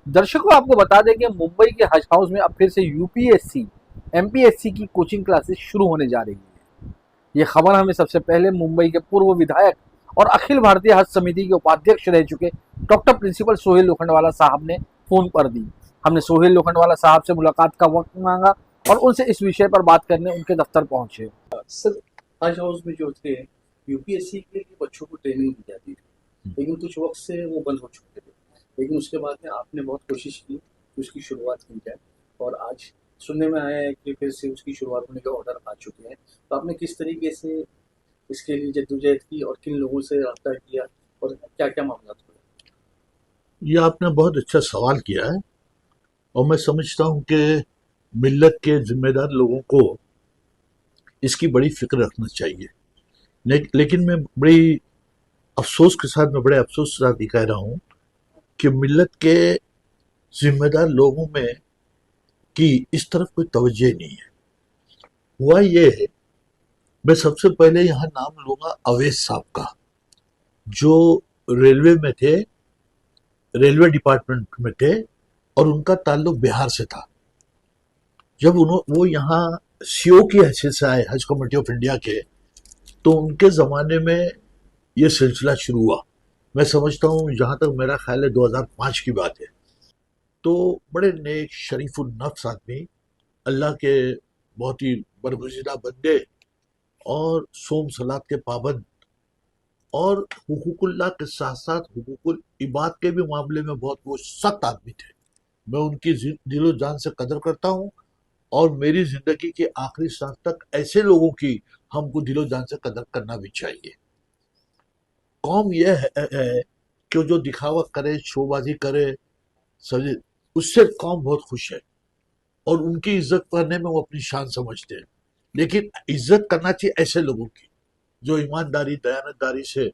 दर्शकों, आपको बता दें कि मुंबई के हज हाउस में अब फिर से यूपीएससी एमपीएससी की कोचिंग क्लासेस शुरू होने जा रही है। ये खबर हमें सबसे पहले मुंबई के पूर्व विधायक और अखिल भारतीय हज समिति के उपाध्यक्ष रह चुके डॉक्टर प्रिंसिपल सोहेल लोखंडवाला साहब ने फोन पर दी। हमने सोहेल लोखंडवाला साहब से मुलाकात का वक्त मांगा और उनसे इस विषय पर बात करने उनके दफ्तर पहुंचे। सर, हज हाउस में जो थे यूपीएससी के लिए बच्चों को ट्रेनिंग दी जाती थी, लेकिन कुछ वक्त से वो बंद हो चुके थे। लेकिन उसके बाद में आपने बहुत कोशिश की कि उसकी शुरुआत की जाए, और आज सुनने में आया है कि फिर से उसकी शुरुआत होने के ऑर्डर आ चुके हैं। तो आपने किस तरीके से इसके लिए जद्दोजहद की और किन लोगों से रब्ता किया और क्या क्या मामला हुए? ये आपने बहुत अच्छा सवाल किया है और मैं समझता हूँ कि मिल्लत के जिम्मेदार लोगों को इसकी बड़ी फिक्र रखना चाहिए। लेकिन मैं बड़ी अफसोस के साथ, मैं बड़े अफसोस के साथ ये कह रहा हूँ कि मिल्लत के जिम्मेदार लोगों में की इस तरफ कोई तवज्जो नहीं है। हुआ ये है, मैं सबसे पहले यहाँ नाम लूंगा अवैस साहब का, जो रेलवे में थे, रेलवे डिपार्टमेंट में थे और उनका ताल्लुक बिहार से था। जब वो यहाँ सीओ की हैसियत से आए हज कमेटी ऑफ इंडिया के, तो उनके ज़माने में ये सिलसिला शुरू हुआ। मैं समझता हूँ, जहाँ तक मेरा ख्याल है, 2005 की बात है। तो बड़े नेक शरीफुल नफ्स आदमी, अल्लाह के बहुत ही बरगुज़िदा बंदे और सोम सलात के पाबंद और हुकूकुल्लाह के साथ साथ हुकूकुल इबाद के भी मामले में बहुत वो सख्त आदमी थे। मैं उनकी दिलो जान से कदर करता हूँ और मेरी जिंदगी के आखिरी सांस तक ऐसे लोगों की हमको दिलो जान से कदर करना भी चाहिए। कौम यह है कि जो दिखावा करे, शोबाजी करे, सजे, उससे कौम बहुत खुश है और उनकी इज्जत करने में वो अपनी शान समझते हैं। लेकिन इज्जत करना चाहिए ऐसे लोगों की जो ईमानदारी, दयानतदारी से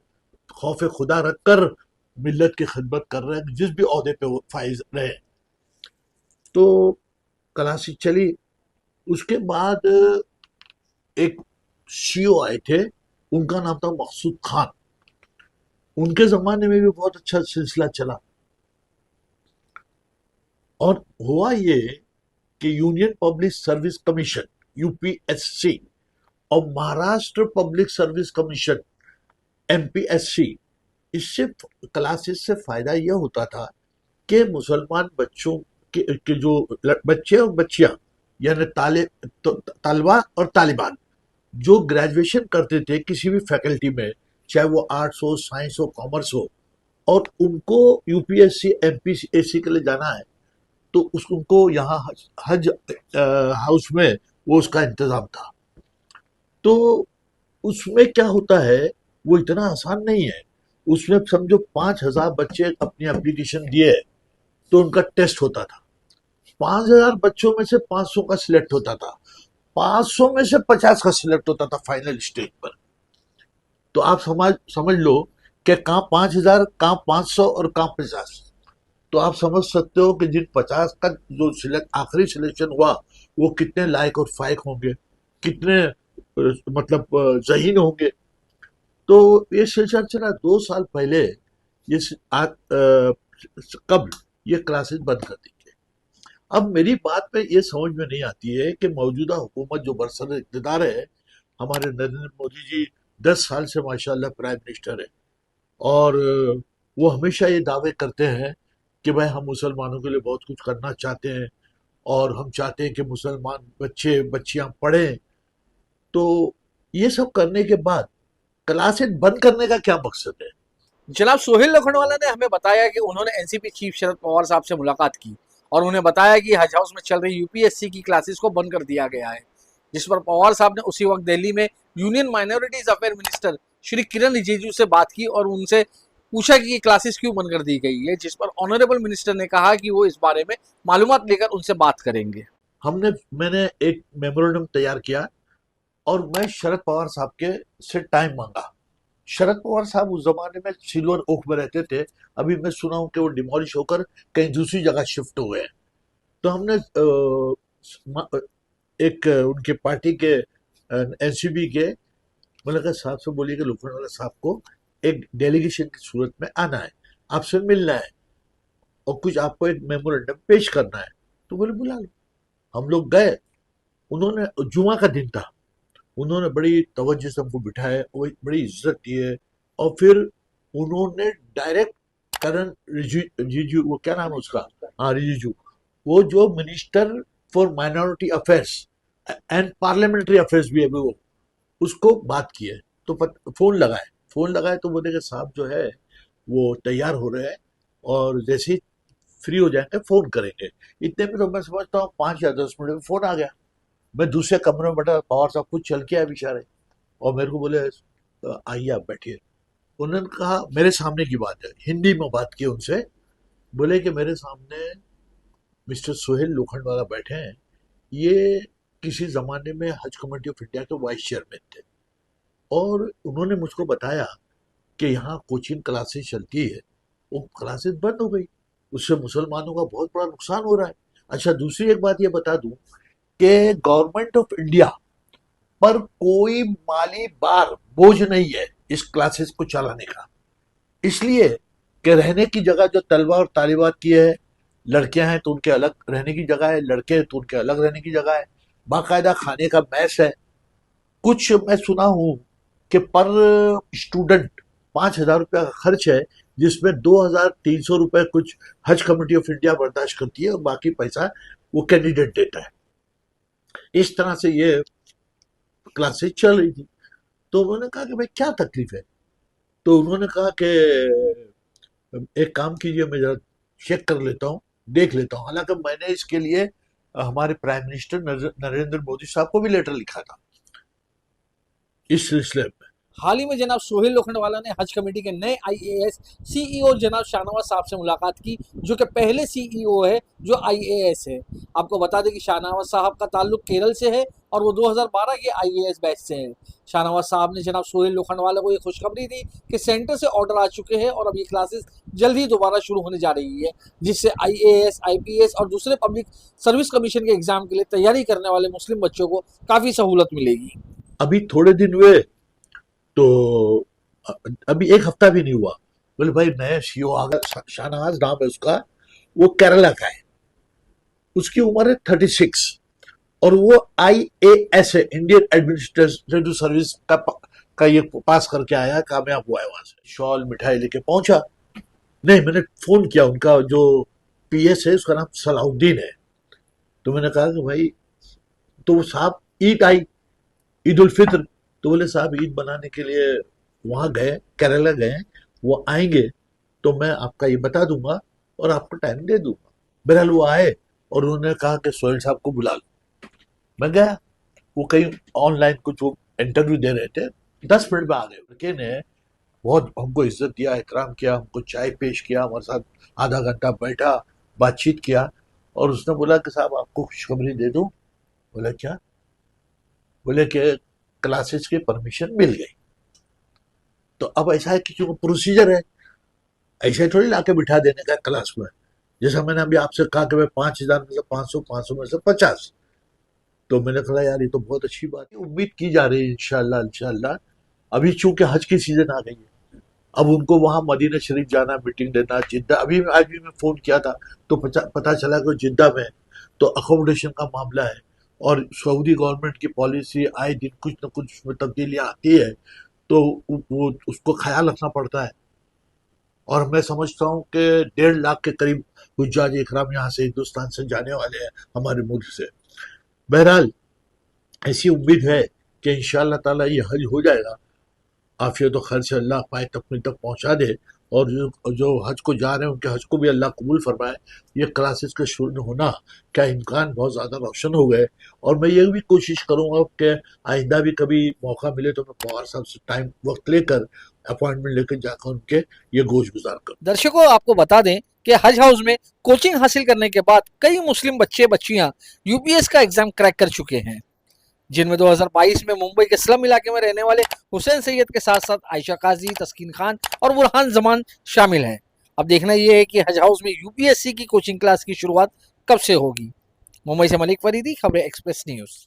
खौफ खुदा रखकर मिल्लत की खिदमत कर रहे हैं, जिस भी ओहदे पे वो फाइज रहे। तो क्लासी चली। उसके बाद एक सीओ आए थे, उनका नाम था मकसूद खान। उनके जमाने में भी बहुत अच्छा सिलसिला चला और हुआ ये कि Union Public Service Commission UPSC और Maharashtra Public Service Commission MPSC, इससे क्लासेस से फायदा यह होता था कि मुसलमान बच्चों के जो बच्चे और बच्चियां, यानी तालिबा और तालिबान, जो ग्रेजुएशन करते थे किसी भी फैकल्टी में, चाहे वो आर्ट्स हो, साइंस हो, कॉमर्स हो, और उनको यूपीएससी एमपीएससी के लिए जाना है, तो उनको यहाँ हज हाउस में वो उसका इंतजाम था। तो उसमें क्या होता है, वो इतना आसान नहीं है। उसमें समझो 5,000 बच्चे अपनी एप्लीकेशन दिए, तो उनका टेस्ट होता था। 5,000 बच्चों में से 500 का सिलेक्ट होता था, 500 में से 50 का सिलेक्ट होता था फाइनल स्टेज पर। तो आप समझ लो कि कहाँ 5,000, कहाँ 500 और कहाँ 50। तो आप समझ सकते हो कि जिन 50 का जो आखिरी सिलेक्शन हुआ, वो कितने लायक और फायक होंगे, कितने जहीन होंगे। तो ये सिलसिला चला 2 साल पहले। ये कब ये क्लासेस बंद कर दी गई। अब मेरी बात में ये समझ में नहीं आती है कि मौजूदा हुकूमत जो बरसर इक़्तिदार है, हमारे नरेंद्र मोदी जी 10 साल से माशाल्लाह प्राइम मिनिस्टर है, और वो हमेशा ये दावे करते हैं कि भाई हम मुसलमानों के लिए बहुत कुछ करना चाहते हैं और हम चाहते हैं कि मुसलमान बच्चे बच्चियां पढ़ें। तो ये सब करने के बाद क्लासेस बंद करने का क्या मकसद है? जनाब सोहेल लोखंडवाला ने हमें बताया कि उन्होंने एनसीपी चीफ शरद पवार साहब से मुलाकात की और उन्हें बताया कि हज हाउस में चल रही यूपीएससी की क्लासेस को बंद कर दिया गया है, जिस पर पवार साहब ने उसी वक्त दिल्ली में Union Minorities Affair Minister Shri Kiren Rijiju से बात की और उनसे पूछा कि ये क्लासेस क्यों बंद कर दी गई है, जिस पर ऑनरेबल मिनिस्टर ने कहा कि वो इस बारे में मालूमात लेकर उनसे बात करेंगे। मैंने एक मेमोरेंडम तैयार किया और मैं शरद पवार साहब के से टाइम मांगा। शरद पवार साहब उस जमाने में सिल्वर ओक में रहते थे। अभी मैं सुना हूं कि वो डिमोलिश होकर कहीं दूसरी जगह शिफ्ट हुए हैं। तो हमने एक उनके पार्टी के एनसीबी के मलिका साहब से बोलिए कि लोखंडवाला साहब को एक डेलीगेशन की सूरत में आना है, आपसे मिलना है। और कुछ आपको एक मेमोरेंडम पेश करना है। तो बोले बुला लो। हम लोग गए। उन्होंने, जुमा का दिन था, उन्होंने बड़ी तवज्जो से हमको बिठाया और बड़ी इज्जत दी है। और फिर उन्होंने डायरेक्ट करण रिजिजू, वो क्या नाम है उसका, हाँ रिजिजू, वो जो minister for minority affairs and parliamentary affairs भी है वो, उसको बात की है। तो फोन लगाए तो बोले कि साहब जो है वो तैयार हो रहे हैं और जैसे ही फ्री हो जाएंगे फोन करेंगे। इतने में तो मैं समझता हूँ 5 या 10 मिनट में फोन आ गया। मैं दूसरे कमरे में बैठा, पवार साहब कुछ चल के आए बेचारे, और मेरे को बोले आइए आप बैठिए। उन्होंने कहा, मेरे सामने की बात है, हिंदी में बात की उनसे, बोले कि मेरे सामने मिस्टर सोहेल लोखंडवाला बैठे हैं, ये किसी जमाने में हज कमेटी ऑफ इंडिया के वाइस चेयरमैन थे, और उन्होंने मुझको बताया कि यहाँ कोचिंग क्लासेस चलती है, वो क्लासेस बंद हो गई, उससे मुसलमानों का बहुत बड़ा नुकसान हो रहा है। अच्छा, दूसरी एक बात ये बता दूं कि गवर्नमेंट ऑफ इंडिया पर कोई माली बोझ नहीं है इस क्लासेस को चलाने का, इसलिए कि रहने की जगह जो तलबा और तालिबात की है, लड़कियां हैं तो उनके अलग रहने की जगह है, लड़के हैं तो उनके अलग रहने की जगह है, बाकायदा खाने का मैस है। कुछ मैं सुना हूं कि पर स्टूडेंट 5,000 रुपया का खर्च है, जिसमें 2,300 रुपये कुछ हज कमेटी ऑफ इंडिया बर्दाश्त करती है और बाकी पैसा वो कैंडिडेट देता है। इस तरह से ये क्लासेस चल रही थी। तो उन्होंने कहा कि भाई क्या तकलीफ है। तो उन्होंने कहा कि एक काम कीजिए, मैं जरा चेक कर लेता हूँ, देख लेता हूँ। हालांकि मैंने इसके लिए हमारे प्राइम मिनिस्टर नरेंद्र मोदी साहब को भी लेटर लिखा था इस सिलसिले में। हाल ही में जनाब सोहेल लोखंडवाला ने हज कमेटी के नए आईएएस सीईओ जनाब शाहनवाज साहब से मुलाकात की, जो कि पहले सीईओ है जो आईएएस है। आपको बता दें कि शाहनवाज साहब का ताल्लुक केरल से है और वो 2012 के आईएएस बैच से हैं। शाहनवाज साहब ने जनाब सोहेल लोखंडवाला को ये खुशखबरी दी कि सेंटर से ऑर्डर आ चुके हैं और अब ये क्लासेस जल्द ही दोबारा शुरू होने जा रही है, जिससे आईएएस, आईपीएस और दूसरे पब्लिक सर्विस कमीशन के एग्जाम के लिए तैयारी करने वाले मुस्लिम बच्चों को काफ़ी सहूलत मिलेगी। अभी थोड़े दिन हुए तो अभी एक हफ्ता भी नहीं हुआ, बोले भाई नया सीईओ आ गया, शाहनवाज नाम है उसका, वो केरला का है, उसकी उम्र है 36 और वो IAS है, इंडियन एडमिनिस्ट्रेटिव सर्विस का ये पास करके आया, कामयाब हुआ है। वहां से शॉल मिठाई लेके पहुंचा। नहीं, मैंने फोन किया, उनका जो PS है उसका नाम सलाउद्दीन है। तो मैंने कहा कि भाई, तो साहब ईद आई, ईद उल फित्र, तो बोले साहब ईद बनाने के लिए वहां गए, केरला गए, वो आएंगे तो मैं आपका ये बता दूंगा और आपको टाइम दे दूंगा। बहरहाल वो आए और उन्होंने कहा कि सोहेल साहब को बुला लो। मैं गया, वो कहीं ऑनलाइन कुछ वो इंटरव्यू दे रहे थे, 10 मिनट में आ गए। लड़के ने बहुत हमको इज्जत दिया, एहतराम किया, हमको चाय पेश किया, हमारे साथ आधा घंटा बैठा, बातचीत किया, और उसने बोला कि साहब आपको खुशखबरी दे दूं। बोला क्या? बोले कि क्लासेस की परमिशन मिल गई। तो अब ऐसा है कि जो प्रोसीजर है, ऐसे थोड़ी लाके बिठा देने का क्लास में। जैसा मैंने अभी आपसे कहा कि मैं 5,000 में से 500, 500 में से 50, तो मैंने कहा यार ये तो बहुत अच्छी बात है, उम्मीद की जा रही है इंशाल्लाह इंशाल्लाह। अभी चूंकि हज की सीजन आ गई है, अब उनको वहां मदीना शरीफ जाना, मीटिंग देना, जिद्दा, अभी आज भी मैं फोन किया था तो पता चला कि जिद्दा में, तो अकोमोडेशन का मामला है, और सऊदी गवर्नमेंट की पॉलिसी आए दिन कुछ न कुछ उसमें तब्दीलियां आती है, तो वो उसको ख्याल रखना पड़ता है। और मैं समझता हूँ कि 1.5 लाख के करीब हुज्जाज इकराम यहाँ से हिंदुस्तान से जाने वाले हैं हमारे मुल्क से। बहरहाल ऐसी उम्मीद है कि इंशाअल्लाह ताला ये हज हो जाएगा, आफियत और खैर से अल्लाह पाए अपने तक पहुँचा दे, और जो हज को जा रहे हैं उनके हज को भी अल्लाह कबूल फरमाए। ये क्लासेस के शुरू होना का इम्कान बहुत ज़्यादा रोशन हो गए, और मैं ये भी कोशिश करूँगा कि आइंदा भी कभी मौका मिले तो मैं पवार साहब से टाइम वक्त लेकर अपॉइंटमेंट लेकर जाकर उनके ये गोश गुजार करूँ। दर्शकों, आपको बता दें कि हज हाउस में कोचिंग हासिल करने के बाद कई मुस्लिम बच्चे बच्चियां यूपीएस का एग्जाम क्रैक कर चुके हैं, जिनमें 2022 में मुंबई के स्लम इलाके में रहने वाले हुसैन सैयद के साथ साथ आयशा काजी, तस्कीन खान और बुरहान जमान शामिल हैं। अब देखना यह है कि हज हाउस में यूपीएससी की कोचिंग क्लास की शुरुआत कब से होगी। मुंबई से मलिक फरीदी, खबरें एक्सप्रेस न्यूज़।